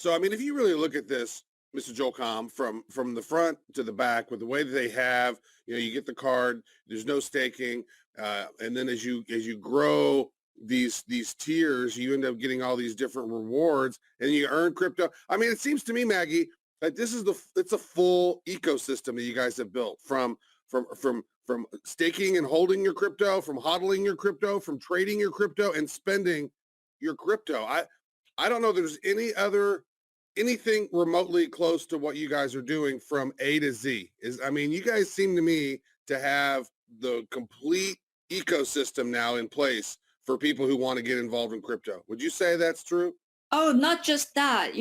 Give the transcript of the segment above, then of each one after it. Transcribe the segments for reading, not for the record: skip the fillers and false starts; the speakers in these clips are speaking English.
So, I mean, if you really look at this, Mr. Joel Com, from the front to the back, with the way that they have, you get the card. There's no staking, and then as you grow these tiers, you end up getting all these different rewards, and you earn crypto. I mean, it seems to me, Maggie, that it's a full ecosystem that you guys have built from staking and holding your crypto, from hodling your crypto, from trading your crypto, and spending your crypto. I don't know there's anything remotely close to what you guys are doing from A to Z. I mean, you guys seem to me to have the complete ecosystem now in place for people who want to get involved in crypto. Would you say that's true? Oh, not just that,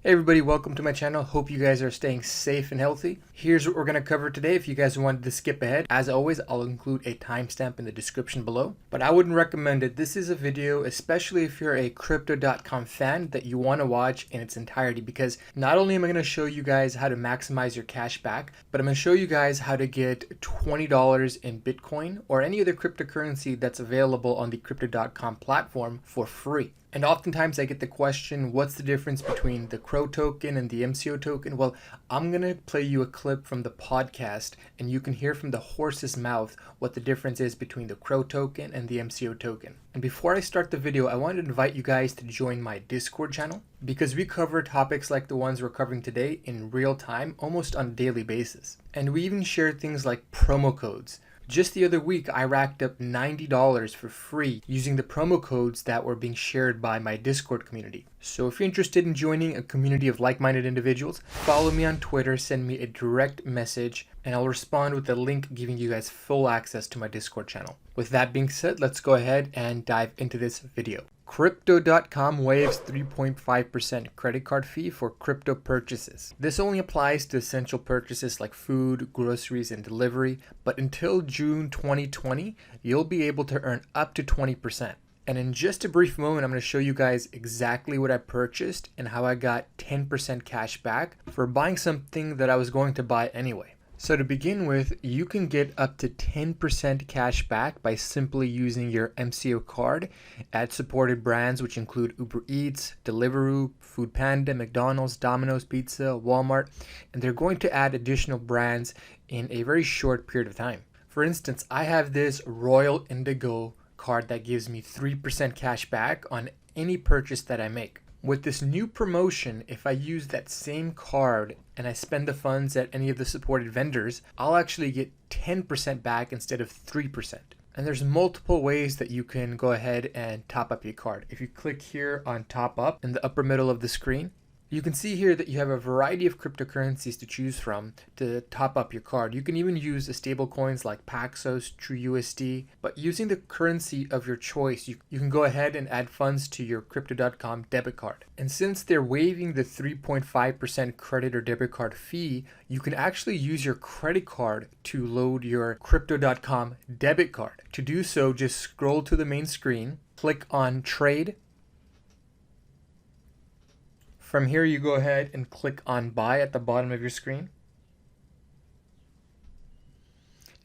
Hey everybody, welcome to my channel. Hope you guys are staying safe and healthy. Here's what we're going to cover today. If you guys wanted to skip ahead, as always, I'll include a timestamp in the description below. But I wouldn't recommend it. This is a video, especially if you're a Crypto.com fan, that you want to watch in its entirety, because not only am I going to show you guys how to maximize your cash back, but I'm going to show you guys how to get $20 in Bitcoin or any other cryptocurrency that's available on the Crypto.com platform for free. And oftentimes I get the question, what's the difference between the CRO token and the MCO token? Well, I'm going to play you a clip from the podcast and you can hear from the horse's mouth what the difference is between the CRO token and the MCO token. And before I start the video, I want to invite you guys to join my Discord channel because we cover topics like the ones we're covering today in real time, almost on a daily basis. And we even share things like promo codes. Just the other week, I racked up $90 for free using the promo codes that were being shared by my Discord community. So if you're interested in joining a community of like-minded individuals, follow me on Twitter, send me a direct message, and I'll respond with a link giving you guys full access to my Discord channel. With that being said, let's go ahead and dive into this video. Crypto.com waives 3.5% credit card fee for crypto purchases. This only applies to essential purchases like food, groceries, and delivery, but until June 2020, you'll be able to earn up to 20%. And in just a brief moment, I'm going to show you guys exactly what I purchased and how I got 10% cash back for buying something that I was going to buy anyway. So to begin with, you can get up to 10% cash back by simply using your MCO card at supported brands, which include Uber Eats, Deliveroo, Foodpanda, McDonald's, Domino's Pizza, Walmart, and they're going to add additional brands in a very short period of time. For instance, I have this Royal Indigo card that gives me 3% cash back on any purchase that I make. With this new promotion, if I use that same card and I spend the funds at any of the supported vendors, I'll actually get 10% back instead of 3%. And there's multiple ways that you can go ahead and top up your card. If you click here on top up in the upper middle of the screen, you can see here that you have a variety of cryptocurrencies to choose from to top up your card. You can even use the stable coins like Paxos, TrueUSD, but using the currency of your choice, you can go ahead and add funds to your Crypto.com debit card. And since they're waiving the 3.5% credit or debit card fee, you can actually use your credit card to load your Crypto.com debit card. To do so, just scroll to the main screen, click on Trade. From here, you go ahead and click on Buy at the bottom of your screen.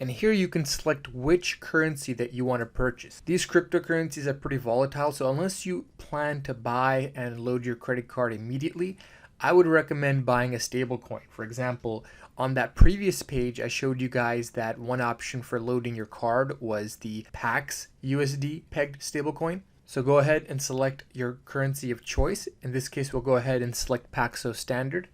And here you can select which currency that you want to purchase. These cryptocurrencies are pretty volatile, so unless you plan to buy and load your credit card immediately, I would recommend buying a stablecoin. For example, on that previous page, I showed you guys that one option for loading your card was the Pax USD pegged stablecoin. So go ahead and select your currency of choice. In this case, we'll go ahead and select Paxos Standard.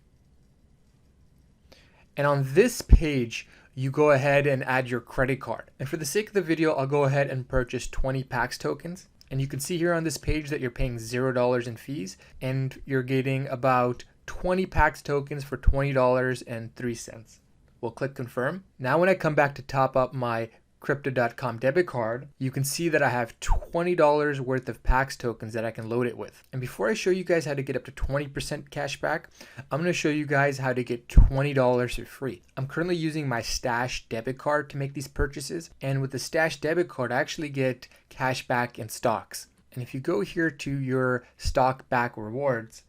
And on this page, you go ahead and add your credit card. And for the sake of the video, I'll go ahead and purchase 20 Pax tokens. And you can see here on this page that you're paying $0 in fees and you're getting about 20 Pax tokens for $20.03. We'll click confirm. Now when I come back to top up my Crypto.com debit card, you can see that I have $20 worth of Pax tokens that I can load it with. And before I show you guys how to get up to 20% cash back, I'm going to show you guys how to get $20 for free. I'm currently using my Stash debit card to make these purchases, and with the Stash debit card, I actually get cash back in stocks. And if you go here to your stock back rewards,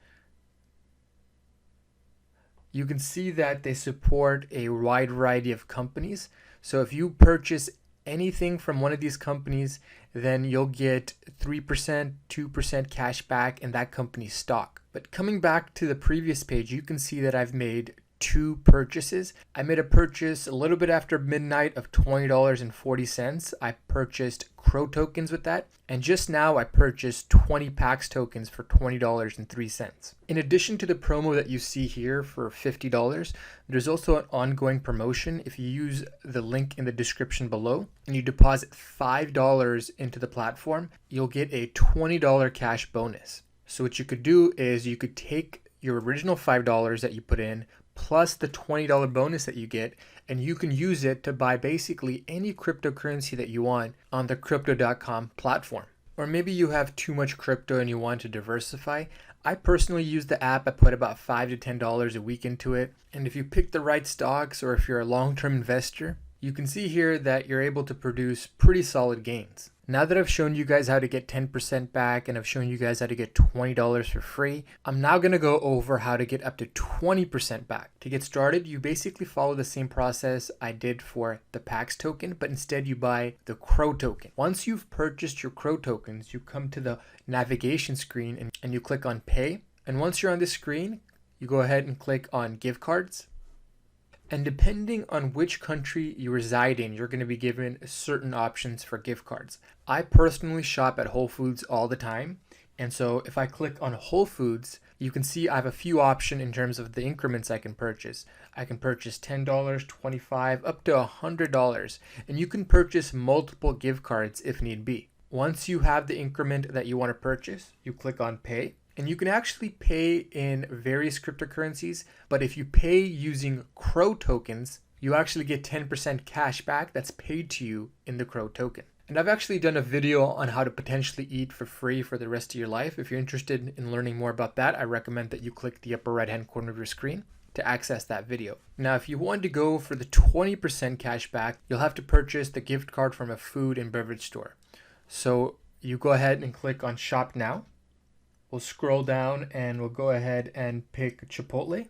you can see that they support a wide variety of companies. So if you purchase anything from one of these companies, then you'll get 3%, 2% cash back in that company's stock. But coming back to the previous page, you can see that I've made 2 purchases. I made a purchase a little bit after midnight of $20.40. I purchased CRO tokens with that. And just now I purchased 20 PAX tokens for $20.03. In addition to the promo that you see here for $50, there's also an ongoing promotion. If you use the link in the description below and you deposit $5 into the platform, you'll get a $20 cash bonus. So what you could do is you could take your original $5 that you put in plus the $20 bonus that you get, and you can use it to buy basically any cryptocurrency that you want on the Crypto.com platform. Or maybe you have too much crypto and you want to diversify. I personally use the app. I put about $5 to $10 a week into it. And if you pick the right stocks, or if you're a long-term investor, you can see here that you're able to produce pretty solid gains. Now that I've shown you guys how to get 10% back and I've shown you guys how to get $20 for free, I'm now going to go over how to get up to 20% back. To get started, you basically follow the same process I did for the PAX token, but instead you buy the CRO token. Once you've purchased your CRO tokens, you come to the navigation screen and you click on Pay. And once you're on this screen, you go ahead and click on Gift Cards. And depending on which country you reside in, you're going to be given certain options for gift cards. I personally shop at Whole Foods all the time. And so if I click on Whole Foods, you can see I have a few options in terms of the increments I can purchase. I can purchase $10, $25, up to $100. And you can purchase multiple gift cards if need be. Once you have the increment that you want to purchase, you click on Pay. And you can actually pay in various cryptocurrencies, but if you pay using CRO tokens, you actually get 10% cash back that's paid to you in the CRO token. And I've actually done a video on how to potentially eat for free for the rest of your life. If you're interested in learning more about that, I recommend that you click the upper right hand corner of your screen to access that video. Now, if you want to go for the 20% cash back, you'll have to purchase the gift card from a food and beverage store. So you go ahead and click on Shop Now. We'll scroll down and we'll go ahead and pick Chipotle.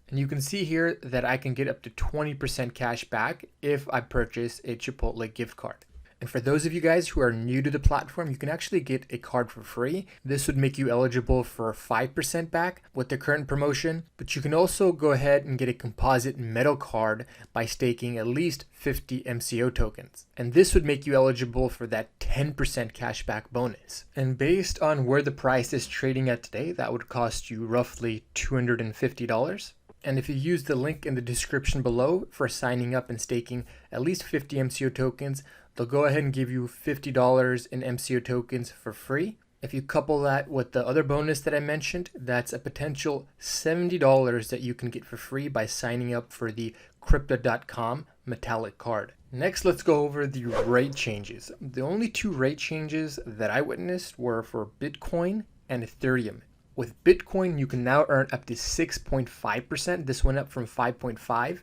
And you can see here that I can get up to 20% cash back if I purchase a Chipotle gift card. And for those of you guys who are new to the platform, you can actually get a card for free. This would make you eligible for 5% back with the current promotion, but you can also go ahead and get a composite metal card by staking at least 50 MCO tokens. And this would make you eligible for that 10% cashback bonus. And based on where the price is trading at today, that would cost you roughly $250. And if you use the link in the description below for signing up and staking at least 50 MCO tokens, they'll go ahead and give you $50 in MCO tokens for free. If you couple that with the other bonus that I mentioned, that's a potential $70 that you can get for free by signing up for the Crypto.com metallic card. Next, let's go over the rate changes. The only 2 rate changes that I witnessed were for Bitcoin and Ethereum. With Bitcoin, you can now earn up to 6.5%. This went up from 5.5%.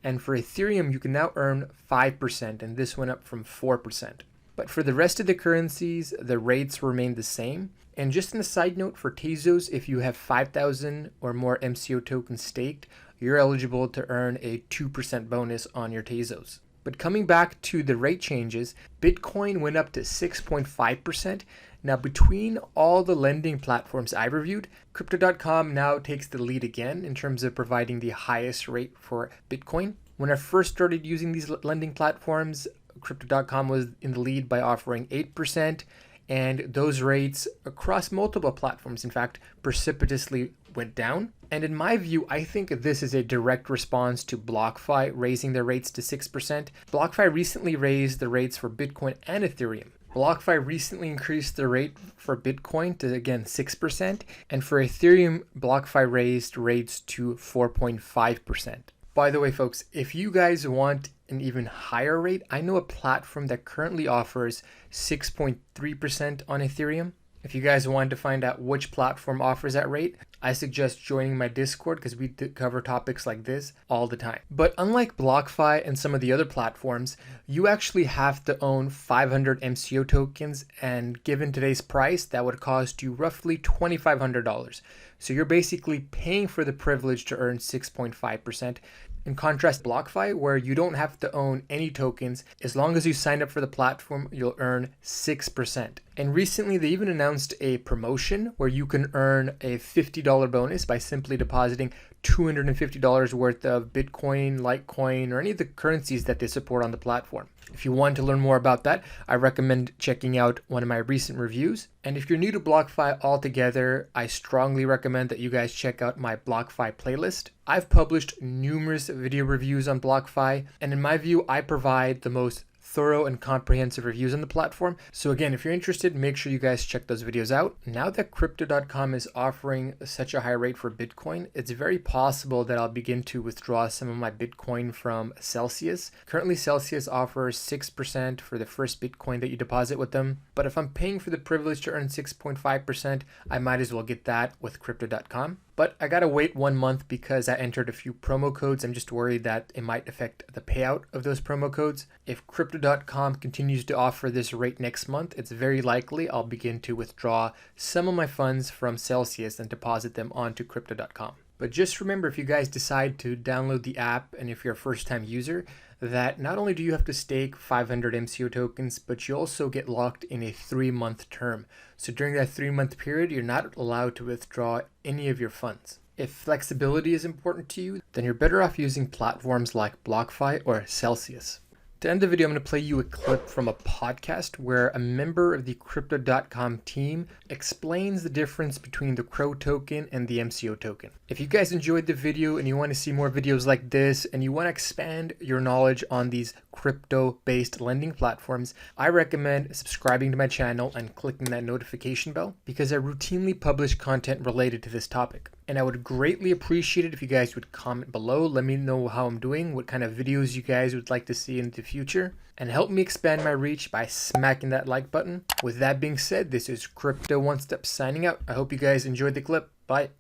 And for Ethereum, you can now earn 5%, and this went up from 4%. But for the rest of the currencies, the rates remain the same. And just in a side note for Tezos, if you have 5,000 or more MCO tokens staked, you're eligible to earn a 2% bonus on your Tezos. But coming back to the rate changes, Bitcoin went up to 6.5%. Now, between all the lending platforms I reviewed, Crypto.com now takes the lead again in terms of providing the highest rate for Bitcoin. When I first started using these lending platforms, Crypto.com was in the lead by offering 8%, and those rates across multiple platforms, in fact, precipitously went down. And in my view, I think this is a direct response to BlockFi raising their rates to 6%. BlockFi recently raised the rates for Bitcoin and Ethereum. BlockFi recently increased the rate for Bitcoin to, again, 6%. And for Ethereum, BlockFi raised rates to 4.5%. By the way, folks, if you guys want an even higher rate, I know a platform that currently offers 6.3% on Ethereum. If you guys wanted to find out which platform offers that rate, I suggest joining my Discord because we cover topics like this all the time. But unlike BlockFi and some of the other platforms, you actually have to own 500 MCO tokens, and given today's price, that would cost you roughly $2,500. So you're basically paying for the privilege to earn 6.5%. In contrast, BlockFi, where you don't have to own any tokens, as long as you sign up for the platform, you'll earn 6%. And recently, they even announced a promotion where you can earn a $50 bonus by simply depositing $250 worth of Bitcoin, Litecoin, or any of the currencies that they support on the platform. If you want to learn more about that, I recommend checking out one of my recent reviews. And if you're new to BlockFi altogether, I strongly recommend that you guys check out my BlockFi playlist. I've published numerous video reviews on BlockFi, and in my view, I provide the most thorough and comprehensive reviews on the platform. So again, if you're interested, make sure you guys check those videos out. Now that Crypto.com is offering such a high rate for Bitcoin, it's very possible that I'll begin to withdraw some of my Bitcoin from Celsius. Currently, Celsius offers 6% for the first Bitcoin that you deposit with them. But if I'm paying for the privilege to earn 6.5%, I might as well get that with Crypto.com. But I gotta wait 1 month because I entered a few promo codes. I'm just worried that it might affect the payout of those promo codes. If Crypto.com continues to offer this rate next month, it's very likely I'll begin to withdraw some of my funds from Celsius and deposit them onto Crypto.com. But just remember, if you guys decide to download the app and if you're a first-time user, that not only do you have to stake 500 MCO tokens, but you also get locked in a 3-month term. So during that 3-month period, you're not allowed to withdraw any of your funds. If flexibility is important to you, then you're better off using platforms like BlockFi or Celsius. To end the video, I'm going to play you a clip from a podcast where a member of the Crypto.com team explains the difference between the CRO token and the MCO token. If you guys enjoyed the video and you want to see more videos like this and you want to expand your knowledge on these crypto-based lending platforms, I recommend subscribing to my channel and clicking that notification bell because I routinely publish content related to this topic. And I would greatly appreciate it if you guys would comment below. Let me know how I'm doing, what kind of videos you guys would like to see in the future, and help me expand my reach by smacking that like button. With that being said, this is CryptoOneStop signing out. I hope you guys enjoyed the clip. Bye.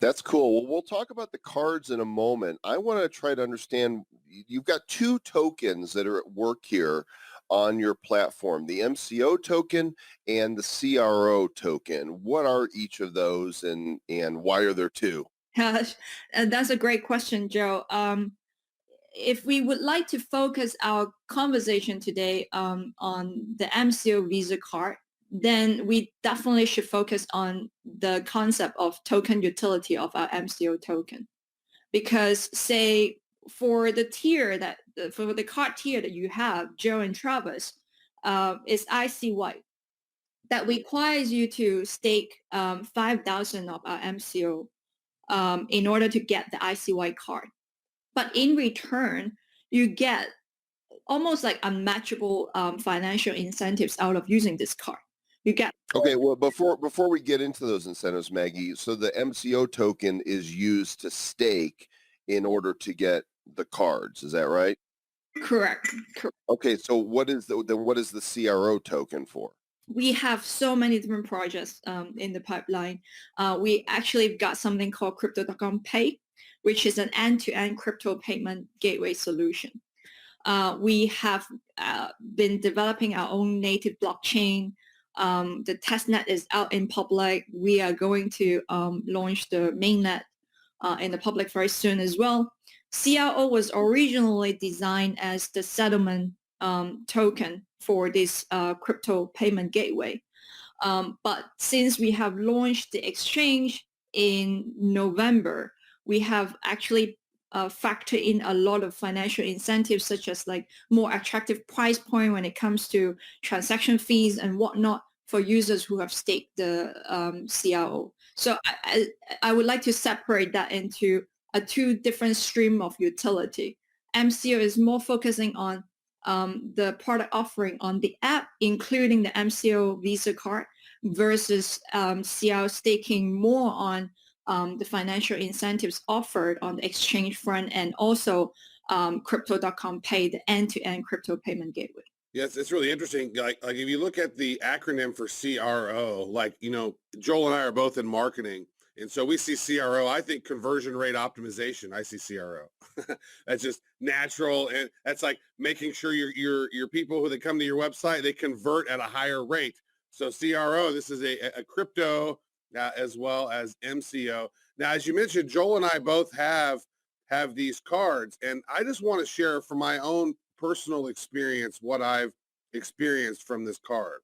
That's cool. Well, we'll talk about the cards in a moment. I want to try to understand, you've got two tokens that are at work here on your platform, the MCO token and the CRO token. What are each of those and why are there two? That's a great question, Joe. If we would like to focus our conversation today on the MCO Visa card, then we definitely should focus on the concept of token utility of our MCO token. Because say for the card tier that you have, Joe and Travis, is ICY. That requires you to stake 5,000 of our MCO in order to get the ICY card. But in return, you get almost like unmatchable financial incentives out of using this card. You get Okay, well, before we get into those incentives, Maggie, so the MCO token is used to stake in order to get the cards. Is that right? correct. Okay, so what is the CRO token for? We have so many different projects in the pipeline. We actually got something called Crypto.com Pay, which is an end-to-end crypto payment gateway solution. We have been developing our own native blockchain. The testnet is out in public. We are going to launch the mainnet in the public very soon as well. CRO was originally designed as the settlement token for this crypto payment gateway. But since we have launched the exchange in November, we have actually factored in a lot of financial incentives, such as like more attractive price point when it comes to transaction fees and whatnot for users who have staked the CRO. So I would like to separate that into a two different stream of utility. MCO is more focusing on the product offering on the app, including the MCO Visa card, versus CRO staking more on the financial incentives offered on the exchange front, and also Crypto.com Pay, the end-to-end crypto payment gateway. Yes, it's really interesting. Like if you look at the acronym for CRO, like, Joel and I are both in marketing. And so we see CRO, I think conversion rate optimization. I see CRO. That's just natural. And that's like making sure your people who they come to your website, they convert at a higher rate. So CRO, this is a crypto as well as MCO. Now, as you mentioned, Joel and I both have these cards. And I just want to share from my own personal experience what I've experienced from this card.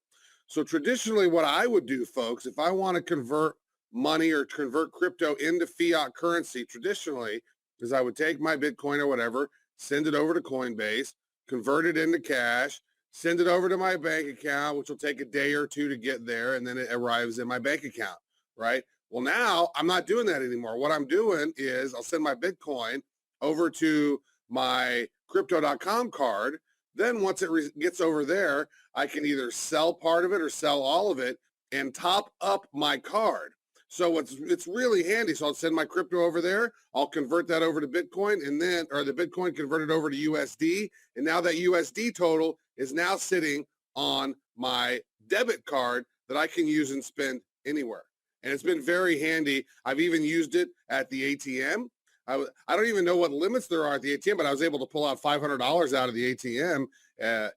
So traditionally what I would do, folks, if I want to convert money or convert crypto into fiat currency traditionally, is I would take my Bitcoin or whatever, send it over to Coinbase, convert it into cash, send it over to my bank account, which will take a day or two to get there, and then it arrives in my bank account, right? Well, now I'm not doing that anymore. What I'm doing is I'll send my Bitcoin over to my crypto.com card. Then once it gets over there, I can either sell part of it or sell all of it and top up my card. So it's really handy. So I'll send my crypto over there. I'll convert that over to Bitcoin and then, or the Bitcoin converted over to USD. And now that USD total is now sitting on my debit card that I can use and spend anywhere. And it's been very handy. I've even used it at the ATM. I don't even know what limits there are at the ATM, but I was able to pull out $500 out of the ATM at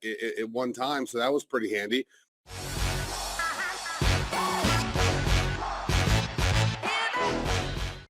one time. So that was pretty handy.